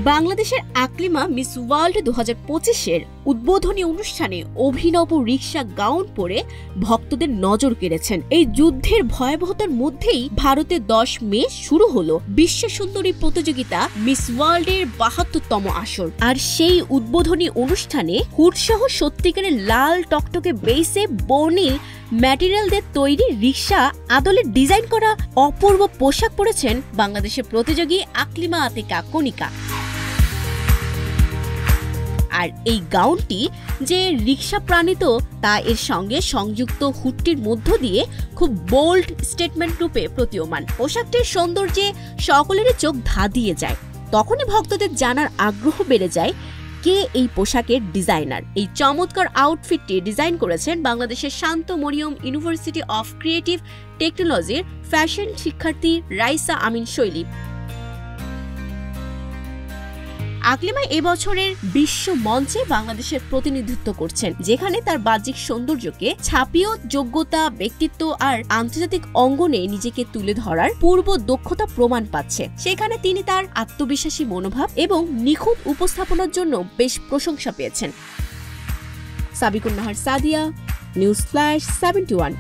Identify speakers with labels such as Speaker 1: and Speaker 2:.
Speaker 1: বাংলাদেশের Aklima miss world 2025-এর উদ্বোধনী অনুষ্ঠানে অভিনব রিক্সা গাউন পরে ভক্তদের নজর কেড়েছেন। এই যুদ্ধের ভয়াবহতার মধ্যেই ভারতে 10 মে শুরু হলো বিশ্ব সুন্দরী প্রতিযোগিতা মিস ওয়ার্ল্ডের 72তম আসর। আর সেই উদ্বোধনী অনুষ্ঠানে হুডসহ সত্যিকারের লাল টকটকে বেসে বর্ণিল ম্যাটেরিয়াল দিয়ে তৈরি রিক্সা আদলে ডিজাইন করা অপূর্ব পোশাক পরেছেন বাংলাদেশের প্রতিযোগী আকলিমা আতিকা কণিকা। আর এই গাউনটি যে রিক্সা প্রাণিত তা এর সঙ্গে সংযুক্ত হুডটির মধ্য দিয়ে খুব বোল্ড স্টেটমেন্ট রূপে প্রতীয়মান। পোশাকটির সৌন্দর্যে সকলেরই চোখ ধাঁধিয়ে যায়। তখনই ভক্তদের জানার আগ্রহ বেড়ে যায় কে এই পোশাকের ডিজাইনার। এই চমৎকার আউটফিটটি ডিজাইন করেছেন বাংলাদেশের শান্ত মরিয়ম ইউনিভার্সিটি অফ ক্রিয়েটিভ টেকনোলজির ফ্যাশন শিক্ষার্থী রাইসা আমিন শৈলী। আকলিমা এবছরের বিশ্ব মঞ্চে বাংলাদেশের প্রতিনিধিত্ব করছেন, যেখানে তার বাহ্যিক সৌন্দর্যকে ছাপিয়েও যোগ্যতা, ব্যক্তিত্ব আর আন্তর্জাতিক অঙ্গনে নিজেকে তুলে ধরার পূর্ব দক্ষতা প্রমাণ পাচ্ছে। সেখানে তিনি তার আত্মবিশ্বাসী মনোভাব এবং নিখুঁত উপস্থাপনার জন্য বেশ প্রশংসা পেয়েছেন। Sabikun Nahar Sadia, news flash 71।